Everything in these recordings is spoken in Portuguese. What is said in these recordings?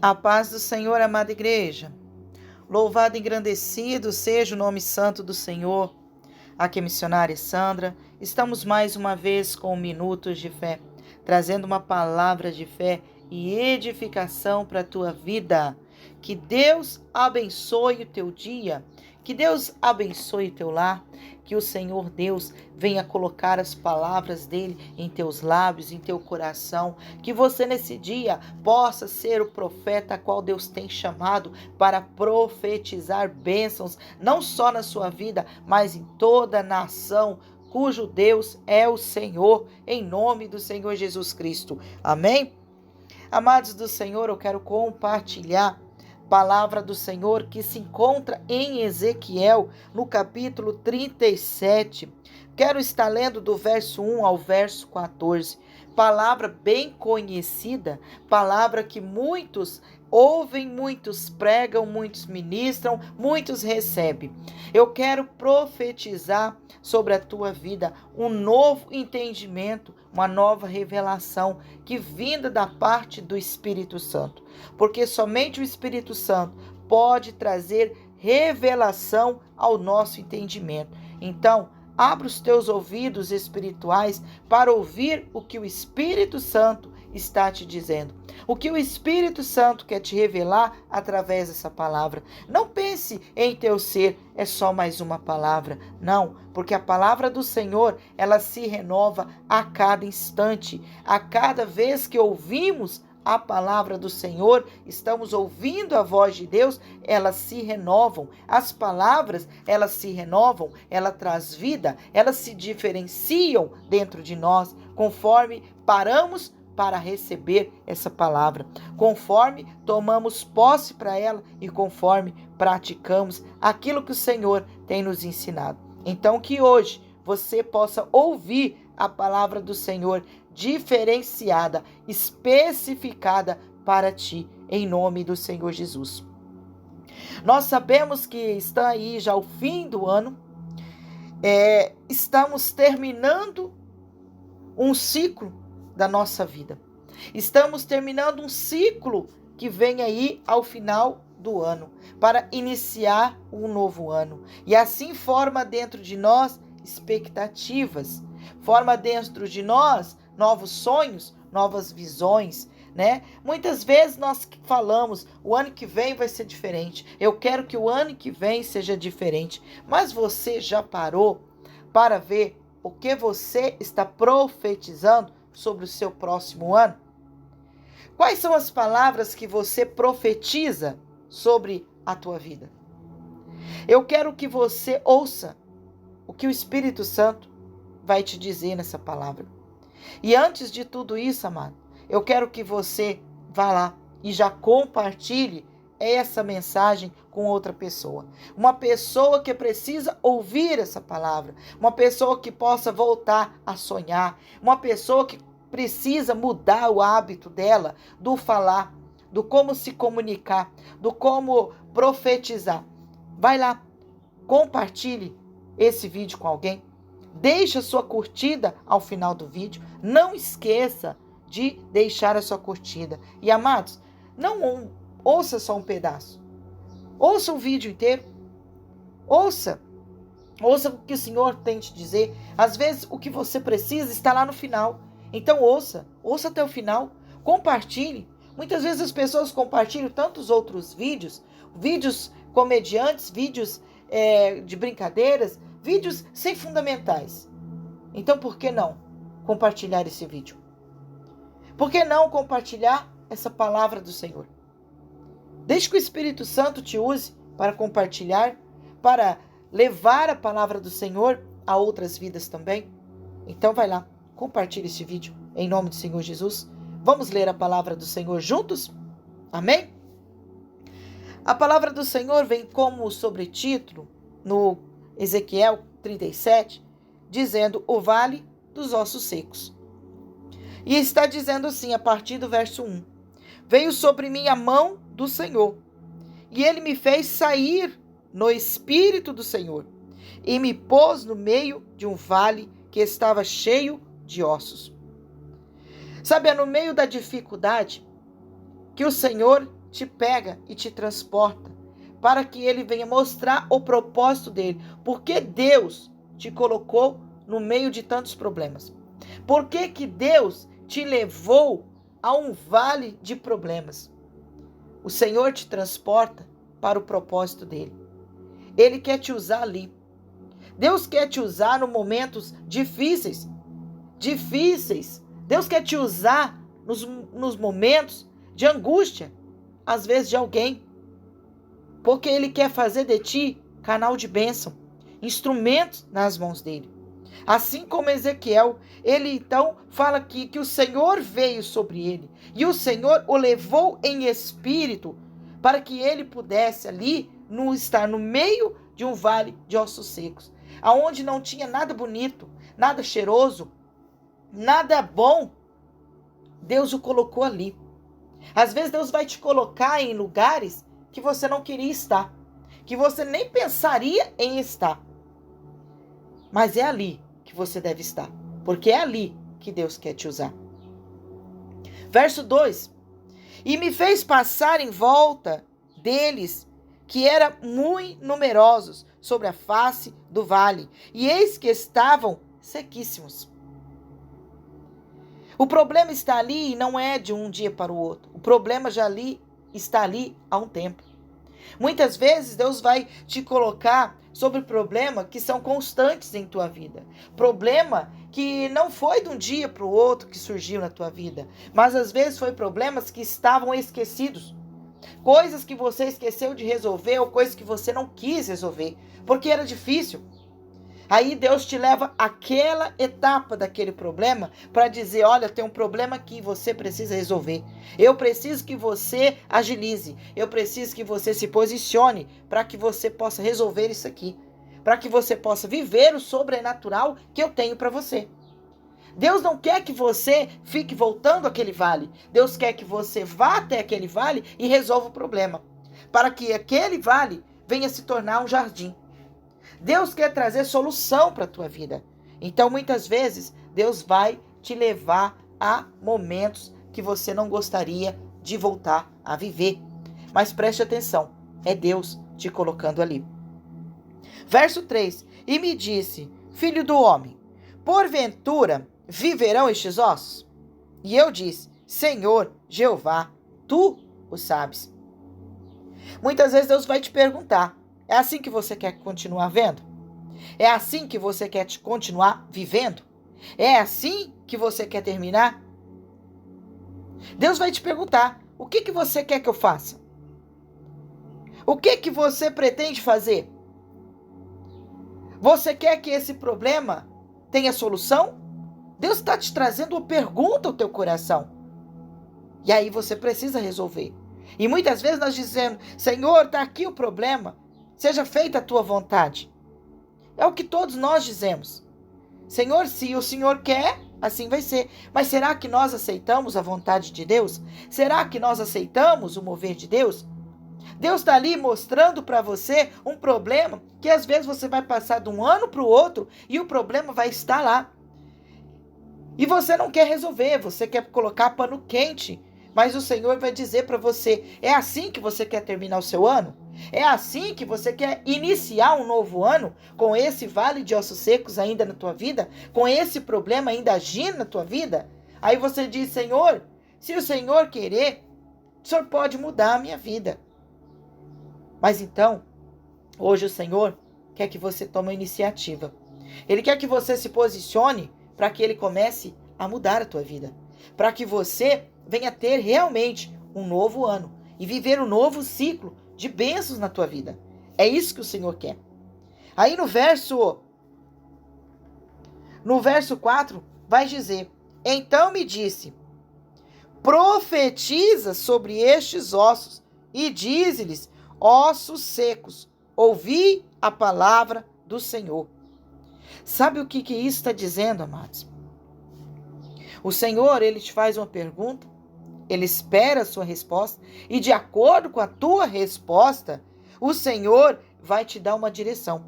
A paz do Senhor, amada igreja. Louvado e engrandecido seja o nome santo do Senhor. Aqui é a missionária Sandra. Estamos mais uma vez com Minutos de Fé, trazendo uma palavra de fé e edificação para a tua vida. Que Deus abençoe o teu dia, que Deus abençoe o teu lar, que o Senhor Deus venha colocar as palavras dele em teus lábios, em teu coração, que você nesse dia possa ser o profeta a qual Deus tem chamado para profetizar bênçãos, não só na sua vida, mas em toda a nação, cujo Deus é o Senhor, em nome do Senhor Jesus Cristo. Amém? Amados do Senhor, eu quero compartilhar palavra do Senhor que se encontra em Ezequiel, no capítulo 37. Quero estar lendo do verso 1 ao verso 14. Palavra bem conhecida, palavra que muitos ouvem, muitos pregam, muitos ministram, muitos recebem. Eu quero profetizar sobre a tua vida um novo entendimento, uma nova revelação que vinda da parte do Espírito Santo. Porque somente o Espírito Santo pode trazer revelação ao nosso entendimento. Então, abra os teus ouvidos espirituais para ouvir o que o Espírito Santo está te dizendo. O que o Espírito Santo quer te revelar através dessa palavra. Não pense em teu ser, é só mais uma palavra. Não, porque a palavra do Senhor, ela se renova a cada instante. A cada vez que ouvimos a palavra do Senhor, estamos ouvindo a voz de Deus, elas se renovam. As palavras, elas se renovam, ela traz vida, elas se diferenciam dentro de nós, conforme paramos para receber essa palavra, conforme tomamos posse para ela e conforme praticamos aquilo que o Senhor tem nos ensinado. Então que hoje você possa ouvir a palavra do Senhor diferenciada, especificada para ti, em nome do Senhor Jesus. Nós sabemos que está aí já o fim do ano, estamos terminando um ciclo da nossa vida. Estamos terminando um ciclo que vem aí ao final do ano, para iniciar um novo ano. E assim forma dentro de nós expectativas, forma dentro de nós novos sonhos, novas visões, né? Muitas vezes nós falamos, o ano que vem vai ser diferente. Eu quero que o ano que vem seja diferente. Mas você já parou para ver o que você está profetizando sobre o seu próximo ano? Quais são as palavras que você profetiza sobre a tua vida? Eu quero que você ouça o que o Espírito Santo vai te dizer nessa palavra. E antes de tudo isso, amado, eu quero que você vá lá e já compartilhe essa mensagem com outra pessoa. Uma pessoa que precisa ouvir essa palavra. Uma pessoa que possa voltar a sonhar. Uma pessoa que precisa mudar o hábito dela do falar, do como se comunicar, do como profetizar. Vai lá, compartilhe esse vídeo com alguém. Deixe a sua curtida ao final do vídeo. Não esqueça de deixar a sua curtida. E amados, não ouça só um pedaço. Ouça o vídeo inteiro. Ouça o que o Senhor tem te dizer. Às vezes o que você precisa está lá no final. Então ouça até o final. Compartilhe. Muitas vezes as pessoas compartilham tantos outros vídeos comediantes, vídeos de brincadeiras, vídeos sem fundamentais. Então por que não compartilhar esse vídeo? Por que não compartilhar essa palavra do Senhor? Deixe que o Espírito Santo te use para compartilhar, para levar a palavra do Senhor a outras vidas também. Então vai lá, compartilhe esse vídeo em nome do Senhor Jesus. Vamos ler a palavra do Senhor juntos? Amém? A palavra do Senhor vem como sobretítulo no Ezequiel 37, dizendo o vale dos ossos secos. E está dizendo assim, a partir do verso 1. Veio sobre mim a mão do Senhor, e ele me fez sair no espírito do Senhor, e me pôs no meio de um vale que estava cheio de ossos. Sabe, é no meio da dificuldade que o Senhor te pega e te transporta, para que Ele venha mostrar o propósito dele. Porque Deus te colocou no meio de tantos problemas? Por que Deus te levou a um vale de problemas? O Senhor te transporta para o propósito dele. Ele quer te usar ali. Deus quer te usar nos momentos difíceis. Deus quer te usar nos momentos de angústia, às vezes de alguém. Porque Ele quer fazer de ti canal de bênção, instrumentos nas mãos dele. Assim como Ezequiel, ele então fala aqui que o Senhor veio sobre ele e o Senhor o levou em espírito para que ele pudesse ali estar no meio de um vale de ossos secos, aonde não tinha nada bonito, nada cheiroso, nada bom. Deus o colocou ali. Às vezes Deus vai te colocar em lugares que você não queria estar, que você nem pensaria em estar. Mas é ali que você deve estar, porque é ali que Deus quer te usar. Verso 2: E me fez passar em volta deles, que eram muito numerosos, sobre a face do vale, e eis que estavam sequíssimos. O problema está ali e não é de um dia para o outro. O problema está ali há um tempo. Muitas vezes Deus vai te colocar sobre problemas que são constantes em tua vida. Problema que não foi de um dia para o outro que surgiu na tua vida, mas às vezes foi problemas que estavam esquecidos. Coisas que você esqueceu de resolver ou coisas que você não quis resolver, porque era difícil. Aí Deus te leva àquela etapa daquele problema para dizer, olha, tem um problema aqui, você precisa resolver. Eu preciso que você agilize. Eu preciso que você se posicione para que você possa resolver isso aqui. Para que você possa viver o sobrenatural que eu tenho para você. Deus não quer que você fique voltando àquele vale. Deus quer que você vá até aquele vale e resolva o problema. Para que aquele vale venha se tornar um jardim. Deus quer trazer solução para a tua vida. Então, muitas vezes, Deus vai te levar a momentos que você não gostaria de voltar a viver. Mas preste atenção, é Deus te colocando ali. Verso 3: E me disse, filho do homem, porventura viverão estes ossos? E eu disse, Senhor Jeová, tu o sabes. Muitas vezes Deus vai te perguntar, é assim que você quer continuar vendo? É assim que você quer continuar vivendo? É assim que você quer terminar? Deus vai te perguntar, o que você quer que eu faça? O que você pretende fazer? Você quer que esse problema tenha solução? Deus está te trazendo uma pergunta ao teu coração. E aí você precisa resolver. E muitas vezes nós dizemos, Senhor, está aqui o problema. Seja feita a tua vontade. É o que todos nós dizemos. Senhor, se o Senhor quer, assim vai ser. Mas será que nós aceitamos a vontade de Deus? Será que nós aceitamos o mover de Deus? Deus está ali mostrando para você um problema que às vezes você vai passar de um ano para o outro e o problema vai estar lá. E você não quer resolver, você quer colocar pano quente. Mas o Senhor vai dizer para você, é assim que você quer terminar o seu ano? É assim que você quer iniciar um novo ano, com esse vale de ossos secos ainda na tua vida? Com esse problema ainda agindo na tua vida? Aí você diz, Senhor, se o Senhor querer, o Senhor pode mudar a minha vida. Mas então, hoje o Senhor quer que você tome a iniciativa. Ele quer que você se posicione para que Ele comece a mudar a tua vida. Para que você venha ter realmente um novo ano e viver um novo ciclo de bênçãos na tua vida. É isso que o Senhor quer. Aí no verso 4 vai dizer, então me disse, profetiza sobre estes ossos e dize-lhes, ossos secos, ouvi a palavra do Senhor. Sabe o que isso está dizendo, amados? O Senhor, Ele te faz uma pergunta, Ele espera a sua resposta e de acordo com a tua resposta, o Senhor vai te dar uma direção.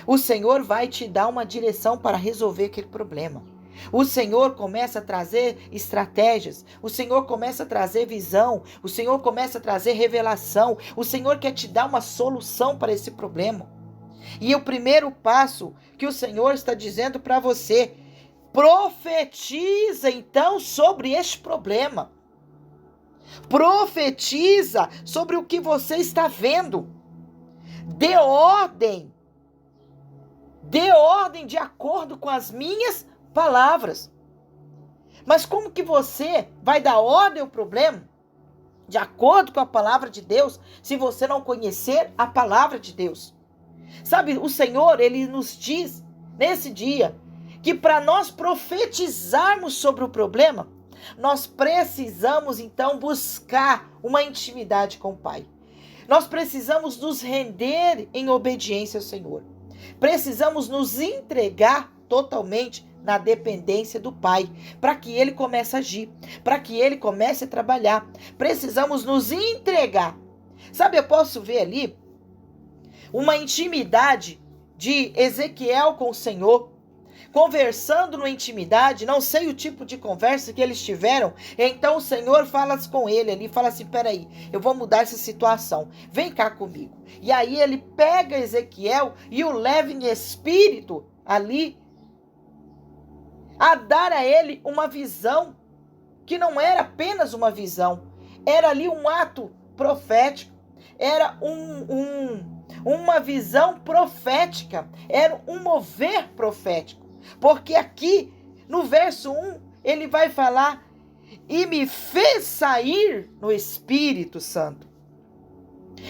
O Senhor vai te dar uma direção para resolver aquele problema. O Senhor começa a trazer estratégias, o Senhor começa a trazer visão, o Senhor começa a trazer revelação, o Senhor quer te dar uma solução para esse problema. E o primeiro passo que o Senhor está dizendo para você, profetiza então sobre este problema. Profetiza sobre o que você está vendo. Dê ordem de acordo com as minhas palavras. Mas como que você vai dar ordem ao problema de acordo com a palavra de Deus se você não conhecer a palavra de Deus? Sabe, o Senhor, ele nos diz nesse dia que para nós profetizarmos sobre o problema, nós precisamos então buscar uma intimidade com o Pai. Nós precisamos nos render em obediência ao Senhor. Precisamos nos entregar totalmente na dependência do Pai, para que Ele comece a agir, para que Ele comece a trabalhar. Precisamos nos entregar. Sabe, eu posso ver ali uma intimidade de Ezequiel com o Senhor, conversando na intimidade, não sei o tipo de conversa que eles tiveram. Então o Senhor fala com ele ali, fala assim, peraí, eu vou mudar essa situação, vem cá comigo. E aí ele pega Ezequiel e o leva em espírito ali, a dar a ele uma visão, que não era apenas uma visão, era ali um ato profético, era uma visão profética, era um mover profético. Porque aqui, no verso 1, ele vai falar, e me fez sair no Espírito Santo.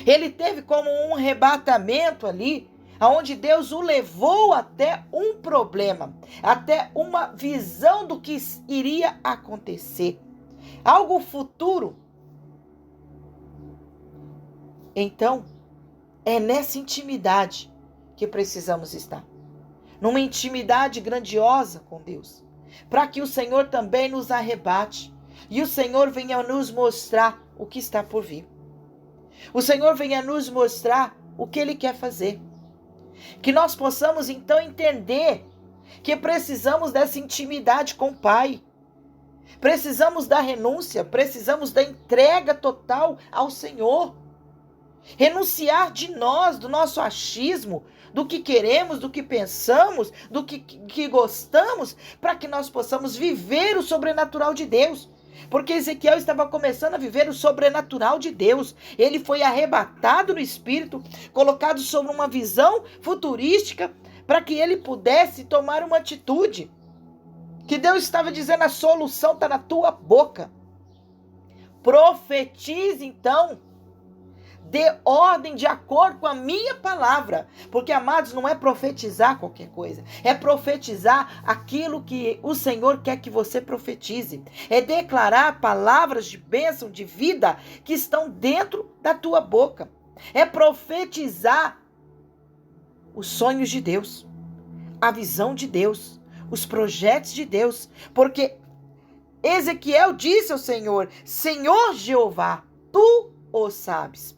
Ele teve como um arrebatamento ali, onde Deus o levou até um problema, até uma visão do que iria acontecer. Algo futuro. Então, é nessa intimidade que precisamos estar. Numa intimidade grandiosa com Deus, para que o Senhor também nos arrebate e o Senhor venha nos mostrar o que está por vir. O Senhor venha nos mostrar o que Ele quer fazer. Que nós possamos então entender que precisamos dessa intimidade com o Pai. Precisamos da renúncia, precisamos da entrega total ao Senhor. Renunciar de nós, do nosso achismo, do que queremos, do que pensamos, do que gostamos, para que nós possamos viver o sobrenatural de Deus. Porque Ezequiel estava começando a viver o sobrenatural de Deus. Ele foi arrebatado no Espírito, colocado sobre uma visão futurística, para que ele pudesse tomar uma atitude. Que Deus estava dizendo, a solução está na tua boca. Profetize então. Dê ordem de acordo com a minha palavra. Porque, amados, não é profetizar qualquer coisa. É profetizar aquilo que o Senhor quer que você profetize. É declarar palavras de bênção, de vida, que estão dentro da tua boca. É profetizar os sonhos de Deus, a visão de Deus, os projetos de Deus. Porque Ezequiel disse ao Senhor, Senhor Jeová, tu o sabes.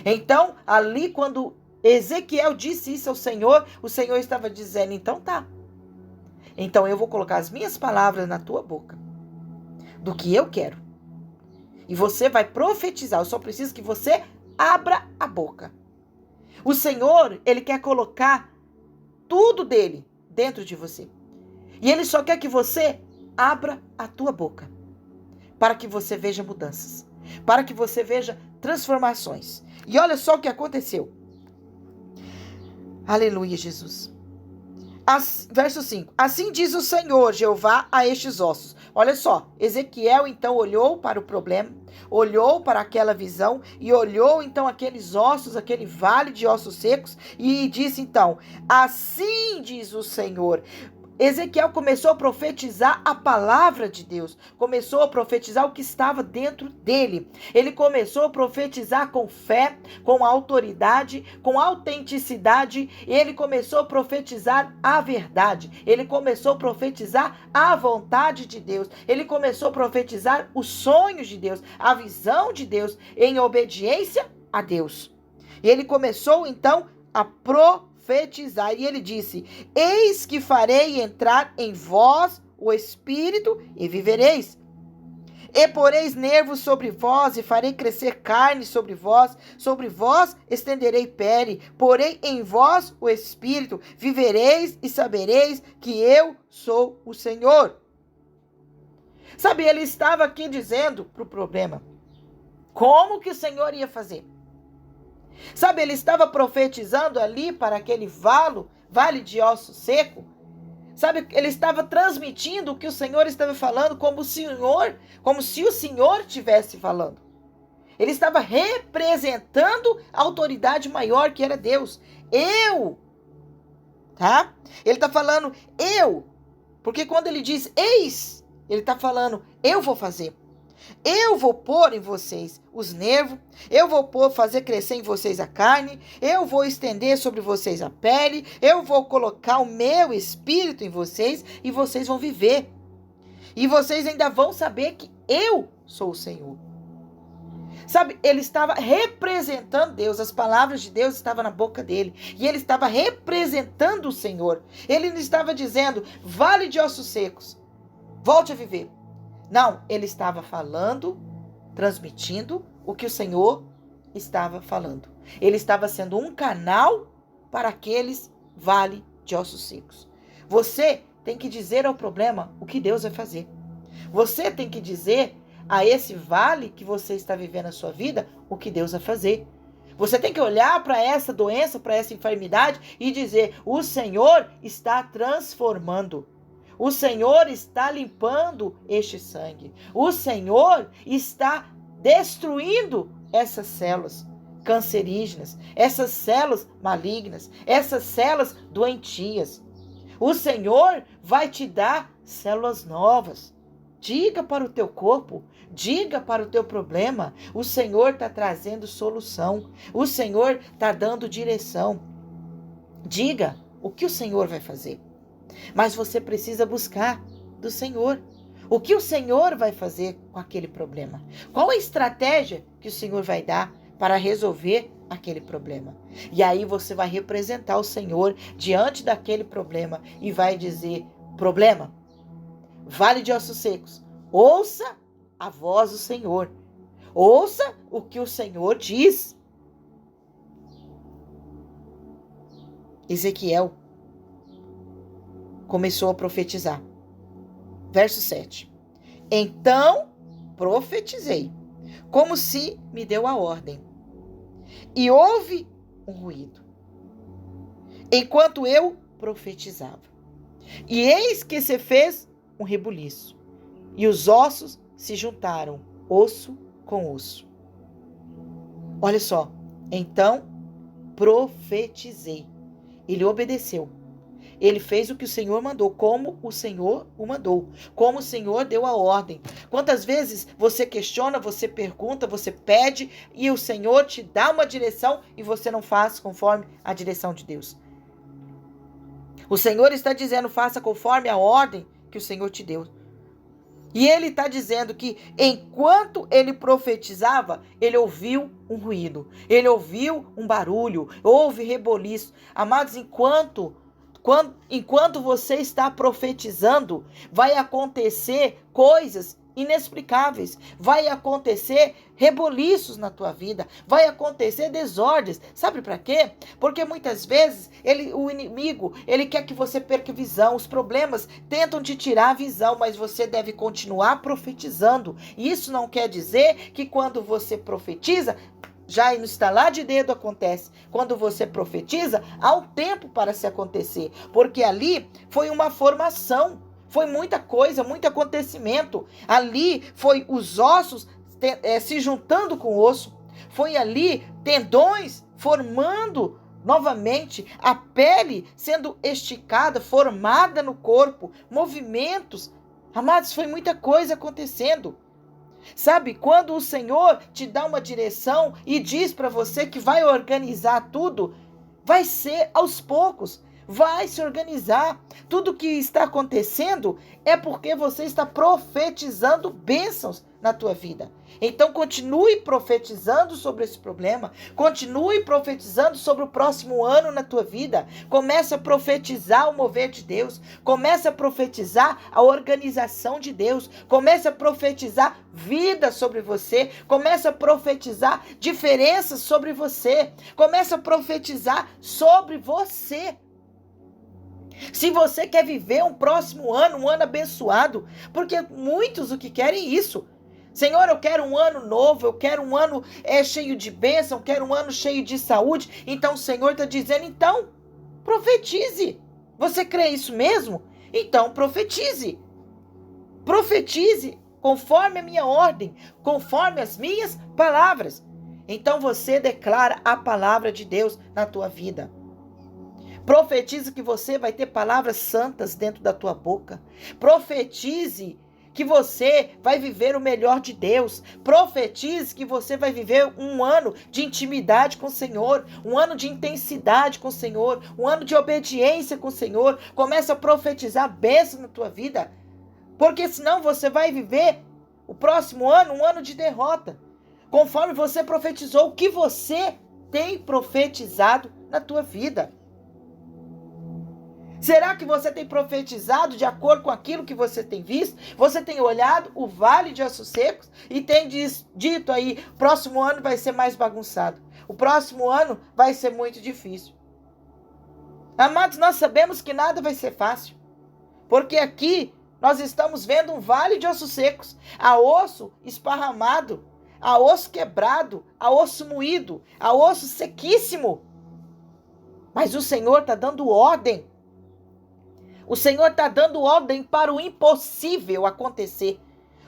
Então, ali quando Ezequiel disse isso ao Senhor, o Senhor estava dizendo, então tá. Então eu vou colocar as minhas palavras na tua boca, do que eu quero. E você vai profetizar, eu só preciso que você abra a boca. O Senhor, Ele quer colocar tudo dele dentro de você. E Ele só quer que você abra a tua boca, para que você veja mudanças, para que você veja transformações. E olha só o que aconteceu. Aleluia, Jesus. Verso 5. Assim diz o Senhor Jeová a estes ossos. Olha só, Ezequiel então olhou para o problema, olhou para aquela visão e olhou então aqueles ossos, aquele vale de ossos secos e disse então, assim diz o Senhor. Ezequiel começou a profetizar a palavra de Deus, começou a profetizar o que estava dentro dele. Ele começou a profetizar com fé, com autoridade, com autenticidade. Ele começou a profetizar a verdade. Ele começou a profetizar a vontade de Deus. Ele começou a profetizar os sonhos de Deus, a visão de Deus, em obediência a Deus. E ele começou então a profetizar. profetizar. E ele disse: eis que farei entrar em vós o Espírito e vivereis. E poreis nervos sobre vós, e farei crescer carne sobre vós estenderei pele, porei em vós o Espírito, vivereis e sabereis que eu sou o Senhor. Sabe, ele estava aqui dizendo para o problema, como que o Senhor ia fazer? Sabe, ele estava profetizando ali para aquele vale de osso seco. Sabe, ele estava transmitindo o que o Senhor estava falando como se o Senhor estivesse falando. Ele estava representando a autoridade maior que era Deus. Tá? Ele está falando eu, porque quando ele diz eis, ele está falando eu vou fazer. Eu vou pôr em vocês os nervos, eu vou fazer crescer em vocês a carne, eu vou estender sobre vocês a pele, eu vou colocar o meu Espírito em vocês e vocês vão viver. E vocês ainda vão saber que eu sou o Senhor. Sabe, ele estava representando Deus, as palavras de Deus estavam na boca dele, e ele estava representando o Senhor. Ele não estava dizendo, vale de ossos secos, volte a viver. Não, ele estava falando, transmitindo o que o Senhor estava falando. Ele estava sendo um canal para aqueles vale de ossos secos. Você tem que dizer ao problema o que Deus vai fazer. Você tem que dizer a esse vale que você está vivendo na sua vida o que Deus vai fazer. Você tem que olhar para essa doença, para essa enfermidade e dizer, o Senhor está transformando. O Senhor está limpando este sangue. O Senhor está destruindo essas células cancerígenas, essas células malignas, essas células doentias. O Senhor vai te dar células novas. Diga para o teu corpo, diga para o teu problema. O Senhor está trazendo solução. O Senhor está dando direção. Diga o que o Senhor vai fazer. Mas você precisa buscar do Senhor. O que o Senhor vai fazer com aquele problema? Qual a estratégia que o Senhor vai dar para resolver aquele problema? E aí você vai representar o Senhor diante daquele problema e vai dizer, problema, vale de ossos secos, ouça a voz do Senhor. Ouça o que o Senhor diz. Ezequiel começou a profetizar. Verso 7. Então profetizei, como se me deu a ordem. E houve um ruído, enquanto eu profetizava. E eis que se fez um rebuliço, e os ossos se juntaram, osso com osso. Olha só, então profetizei. Ele obedeceu. Ele fez o que o Senhor mandou, como o Senhor o mandou, como o Senhor deu a ordem. Quantas vezes você questiona, você pergunta, você pede e o Senhor te dá uma direção e você não faz conforme a direção de Deus? O Senhor está dizendo, faça conforme a ordem que o Senhor te deu. E ele está dizendo que enquanto ele profetizava, ele ouviu um ruído, ele ouviu um barulho, houve reboliço. Amados, enquanto você está profetizando, vai acontecer coisas inexplicáveis, vai acontecer reboliços na tua vida, vai acontecer desordens. Sabe para quê? Porque muitas vezes o inimigo, ele quer que você perca a visão. Os problemas tentam te tirar a visão, mas você deve continuar profetizando. E isso não quer dizer que quando você profetiza, já no estalar de dedo acontece. Quando você profetiza, há um tempo para se acontecer. Porque ali foi uma formação. Foi muita coisa, muito acontecimento. Ali foi os ossos se juntando com o osso. Foi ali tendões formando novamente. A pele sendo esticada, formada no corpo. Movimentos. Amados, foi muita coisa acontecendo. Sabe, quando o Senhor te dá uma direção e diz para você que vai organizar tudo, vai ser aos poucos, vai se organizar. Tudo que está acontecendo é porque você está profetizando bênçãos na tua vida. Então continue profetizando sobre esse problema, continue profetizando sobre o próximo ano na tua vida. Comece a profetizar o mover de Deus, comece a profetizar a organização de Deus, comece a profetizar vida sobre você, comece a profetizar diferenças sobre você, comece a profetizar sobre você. Se você quer viver um próximo ano, um ano abençoado, porque muitos o que querem isso. Senhor, eu quero um ano novo, eu quero um ano cheio de bênção, eu quero um ano cheio de saúde. Então o Senhor está dizendo, então, profetize. Você crê isso mesmo? Então profetize. Profetize conforme a minha ordem, conforme as minhas palavras. Então você declara a palavra de Deus na tua vida. Profetize que você vai ter palavras santas dentro da tua boca. Profetize que você vai viver o melhor de Deus. Profetize que você vai viver um ano de intimidade com o Senhor, um ano de intensidade com o Senhor, um ano de obediência com o Senhor. Comece a profetizar bênção na tua vida, porque senão você vai viver o próximo ano um ano de derrota, conforme você profetizou o que você tem profetizado na tua vida. Será que você tem profetizado de acordo com aquilo que você tem visto? Você tem olhado o vale de ossos secos e tem dito aí, o próximo ano vai ser mais bagunçado. O próximo ano vai ser muito difícil. Amados, nós sabemos que nada vai ser fácil. Porque aqui nós estamos vendo um vale de ossos secos. Há osso esparramado, há osso quebrado, há osso moído, há osso sequíssimo. Mas o Senhor está dando ordem. O Senhor está dando ordem para o impossível acontecer.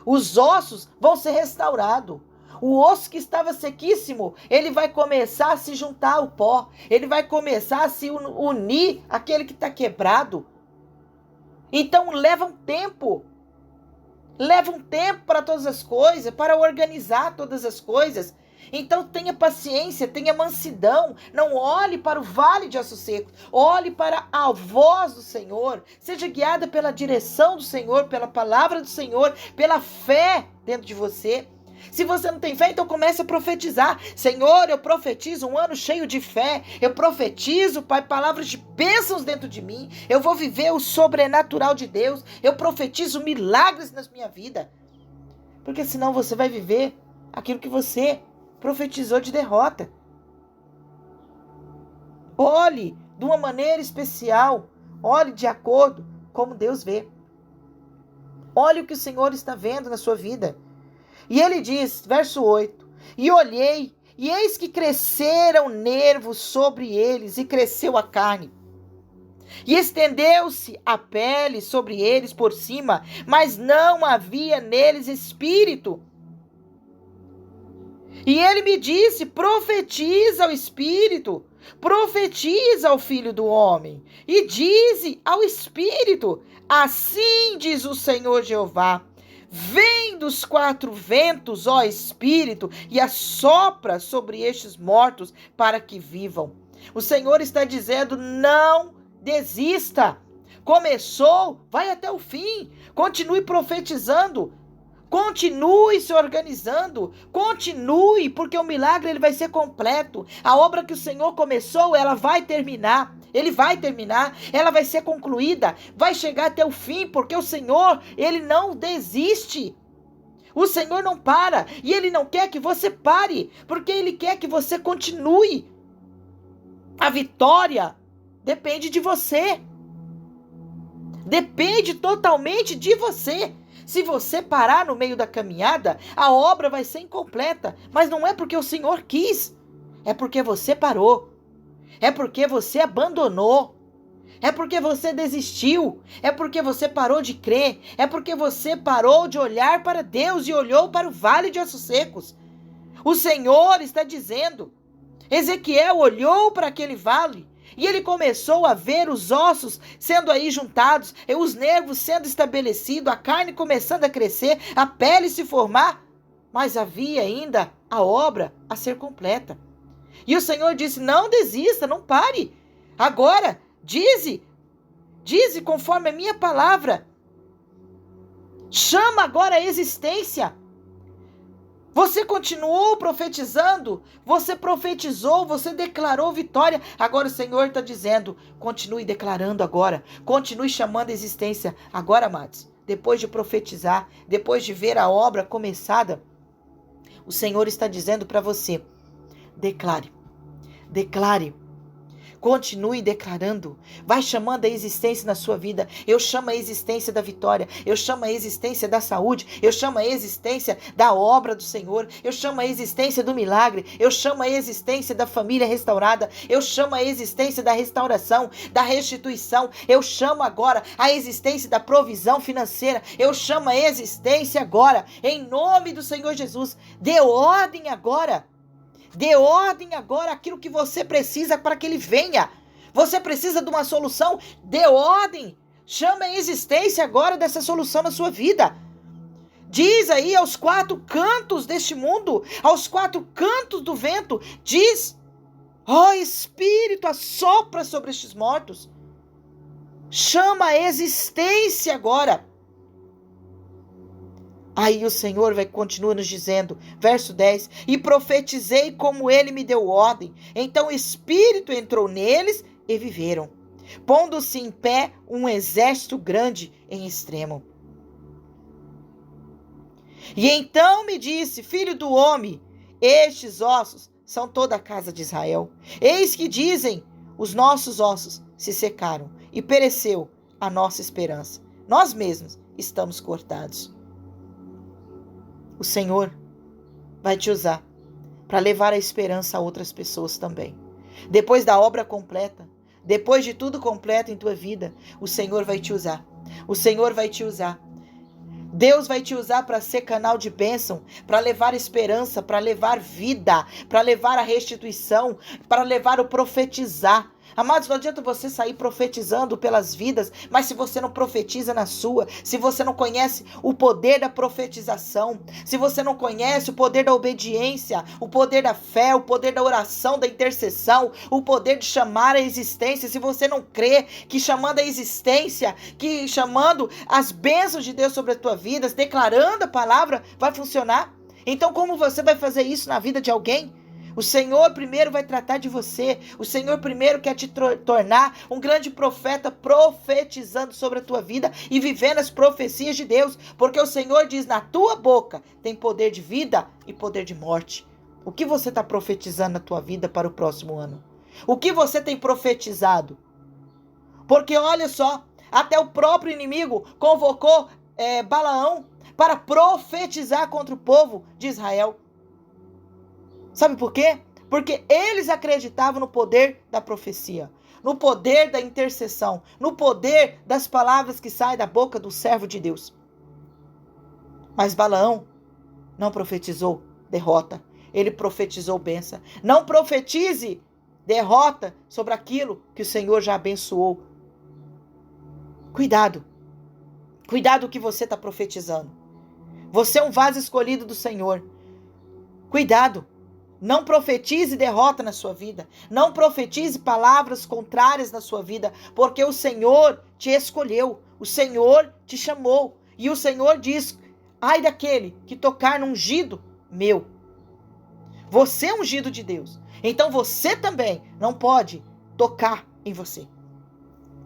Os ossos vão ser restaurados. O osso que estava sequíssimo, ele vai começar a se juntar ao pó. Ele vai começar a se unir àquele que está quebrado. Então leva um tempo. Leva um tempo para todas as coisas, para organizar todas as coisas. Então tenha paciência, tenha mansidão, não olhe para o vale de ossos secos, olhe para a voz do Senhor, seja guiada pela direção do Senhor, pela palavra do Senhor, pela fé dentro de você. Se você não tem fé, então comece a profetizar. Senhor, eu profetizo um ano cheio de fé, eu profetizo, Pai, palavras de bênçãos dentro de mim, eu vou viver o sobrenatural de Deus, eu profetizo milagres na minha vida, porque senão você vai viver aquilo que você profetizou de derrota. Olhe de uma maneira especial. Olhe de acordo como Deus vê. Olhe o que o Senhor está vendo na sua vida. E ele diz, verso 8, e olhei, e eis que cresceram nervos sobre eles, e cresceu a carne. E estendeu-se a pele sobre eles por cima, mas não havia neles espírito. E ele me disse, profetiza ao Espírito, profetiza ao Filho do Homem, e dize ao Espírito, assim diz o Senhor Jeová, vem dos quatro ventos, ó Espírito, e assopra sobre estes mortos para que vivam. O Senhor está dizendo, não desista. Começou, vai até o fim, continue profetizando. Continue se organizando, continue, porque o milagre ele vai ser completo. A obra que o Senhor começou, ela vai terminar. Ele vai terminar, ela vai ser concluída, vai chegar até o fim, porque o Senhor, ele não desiste. O Senhor não para, e ele não quer que você pare, porque ele quer que você continue. A vitória depende de você. Depende totalmente de você. Se você parar no meio da caminhada, a obra vai ser incompleta. Mas não é porque o Senhor quis. É porque você parou. É porque você abandonou. É porque você desistiu. É porque você parou de crer. É porque você parou de olhar para Deus e olhou para o vale de ossos secos. O Senhor está dizendo. Ezequiel olhou para aquele vale. E ele começou a ver os ossos sendo aí juntados, e os nervos sendo estabelecidos, a carne começando a crescer, a pele se formar. Mas havia ainda a obra a ser completa. E o Senhor disse, não desista, não pare. Agora, Dize conforme a minha palavra. Chama agora a existência. Você continuou profetizando, você profetizou, você declarou vitória. Agora o Senhor está dizendo, continue declarando agora, continue chamando a existência. Agora, amados, depois de profetizar, depois de ver a obra começada, o Senhor está dizendo para você, declare, continue declarando, vai chamando a existência na sua vida. Eu chamo a existência da vitória, eu chamo a existência da saúde, eu chamo a existência da obra do Senhor, eu chamo a existência do milagre, eu chamo a existência da família restaurada, eu chamo a existência da restauração, da restituição, eu chamo agora a existência da provisão financeira, eu chamo a existência agora, em nome do Senhor Jesus. Dê ordem agora. Dê ordem agora aquilo que você precisa para que ele venha. Você precisa de uma solução? Dê ordem. Chama a existência agora dessa solução na sua vida. Diz aí aos 4 cantos deste mundo, aos 4 cantos do vento, diz, ó Espírito, assopra sobre estes mortos. Chama a existência agora. Aí o Senhor vai continuar nos dizendo, verso 10, e profetizei como ele me deu ordem. Então o Espírito entrou neles e viveram, pondo-se em pé um exército grande em extremo. E então me disse, filho do homem, estes ossos são toda a casa de Israel. Eis que dizem, os nossos ossos se secaram e pereceu a nossa esperança. Nós mesmos estamos cortados. O Senhor vai te usar para levar a esperança a outras pessoas também. Depois da obra completa, depois de tudo completo em tua vida, o Senhor vai te usar. O Senhor vai te usar. Deus vai te usar para ser canal de bênção, para levar esperança, para levar vida, para levar a restituição, para levar o profetizar. Amados, não adianta você sair profetizando pelas vidas, mas se você não profetiza na sua, se você não conhece o poder da profetização, se você não conhece o poder da obediência, o poder da fé, o poder da oração, da intercessão, o poder de chamar a existência, se você não crê que chamando a existência, que chamando as bênçãos de Deus sobre a tua vida, declarando a palavra, vai funcionar. Então como você vai fazer isso na vida de alguém? O Senhor primeiro vai tratar de você. O Senhor primeiro quer te tornar um grande profeta, profetizando sobre a tua vida e vivendo as profecias de Deus. Porque o Senhor diz, na tua boca tem poder de vida e poder de morte. O que você está profetizando na tua vida para o próximo ano? O que você tem profetizado? Porque olha só, até o próprio inimigo convocou Balaão para profetizar contra o povo de Israel. Sabe por quê? Porque eles acreditavam no poder da profecia, no poder da intercessão, no poder das palavras que saem da boca do servo de Deus. Mas Balaão não profetizou derrota, ele profetizou bênção. Não profetize derrota sobre aquilo que o Senhor já abençoou. Cuidado o que você está profetizando. Você é um vaso escolhido do Senhor. Cuidado. Não profetize derrota na sua vida. Não profetize palavras contrárias na sua vida. Porque o Senhor te escolheu. O Senhor te chamou. E o Senhor diz, ai daquele que tocar no ungido meu. Você é ungido de Deus. Então você também não pode tocar em você.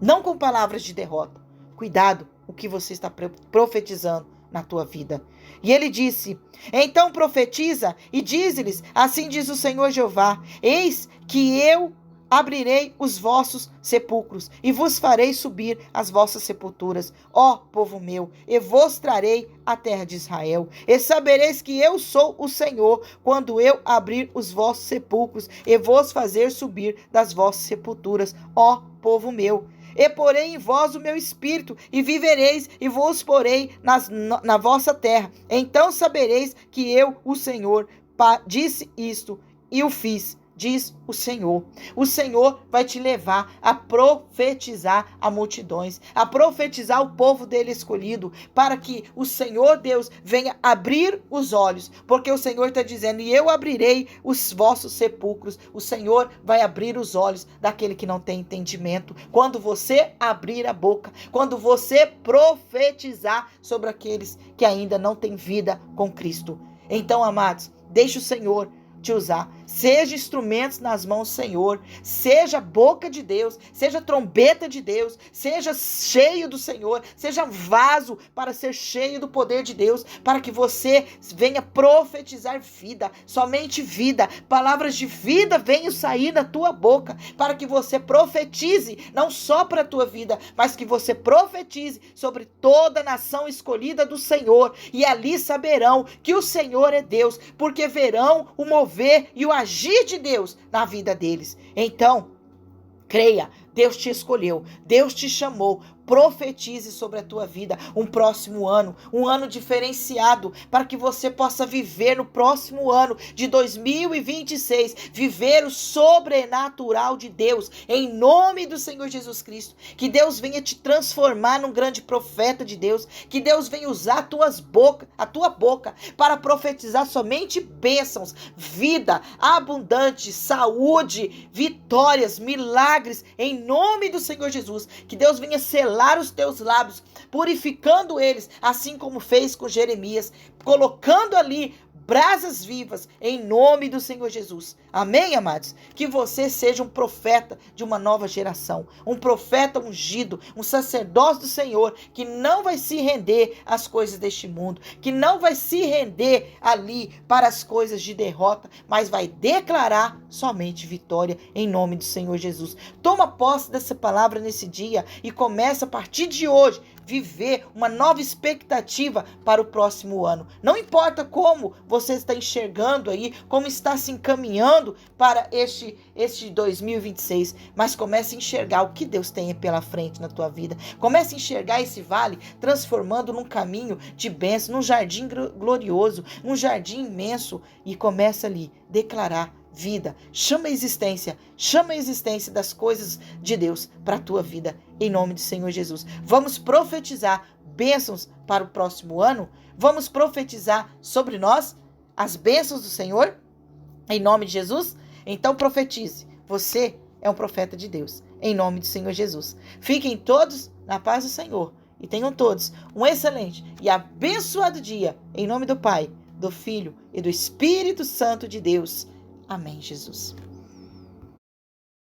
Não com palavras de derrota. Cuidado o que você está profetizando na tua vida. E ele disse, então profetiza e dize-lhes, assim diz o Senhor Jeová, eis que eu abrirei os vossos sepulcros e vos farei subir as vossas sepulturas, ó povo meu, e vos trarei a terra de Israel, e sabereis que eu sou o Senhor, quando eu abrir os vossos sepulcros e vos fazer subir das vossas sepulturas, ó povo meu. E porei em vós o meu espírito, e vivereis, e vos porei na vossa terra. Então sabereis que eu, o Senhor, disse isto, e o fiz. diz o Senhor. O Senhor vai te levar a profetizar a multidões, a profetizar o povo dele escolhido, para que o Senhor Deus venha abrir os olhos, porque o Senhor está dizendo, e eu abrirei os vossos sepulcros. O Senhor vai abrir os olhos daquele que não tem entendimento. Quando você abrir a boca, quando você profetizar sobre aqueles que ainda não têm vida com Cristo. Então, amados, deixe o Senhor te usar. Seja instrumentos nas mãos do Senhor. Seja boca de Deus. Seja trombeta de Deus. Seja cheio do Senhor. Seja vaso para ser cheio do poder de Deus. Para que você venha profetizar vida. Somente vida. Palavras de vida venham sair da tua boca. Para que você profetize. Não só para a tua vida. Mas que você profetize sobre toda a nação escolhida do Senhor. E ali saberão que o Senhor é Deus. Porque verão o mover e o agir de Deus na vida deles. Então, creia, Deus te escolheu, Deus te chamou. Profetize sobre a tua vida um próximo ano, um ano diferenciado, para que você possa viver no próximo ano de 2026, viver o sobrenatural de Deus, em nome do Senhor Jesus Cristo. Que Deus venha te transformar num grande profeta de Deus, que Deus venha usar a tua boca para profetizar somente bênçãos, vida abundante, saúde, vitórias, milagres, em nome do Senhor Jesus. Que Deus venha selar os teus lábios, purificando eles, assim como fez com Jeremias, colocando ali brasas vivas, em nome do Senhor Jesus. Amém, amados? Que você seja um profeta de uma nova geração, um profeta ungido, um sacerdócio do Senhor, que não vai se render às coisas deste mundo, que não vai se render ali para as coisas de derrota, mas vai declarar somente vitória, em nome do Senhor Jesus. Toma posse dessa palavra nesse dia e começa a partir de hoje viver uma nova expectativa para o próximo ano. Não importa como você está enxergando aí, como está se encaminhando para este 2026, mas comece a enxergar o que Deus tem pela frente na tua vida. Comece a enxergar esse vale transformando num caminho de bênção, num jardim glorioso, num jardim imenso, e começa ali a declarar vida. Chama a existência das coisas de Deus para a tua vida, em nome do Senhor Jesus. Vamos profetizar bênçãos para o próximo ano? Vamos profetizar sobre nós as bênçãos do Senhor, em nome de Jesus? Então profetize. Você é um profeta de Deus, em nome do Senhor Jesus. Fiquem todos na paz do Senhor e tenham todos um excelente e abençoado dia, em nome do Pai, do Filho e do Espírito Santo de Deus. Amém, Jesus.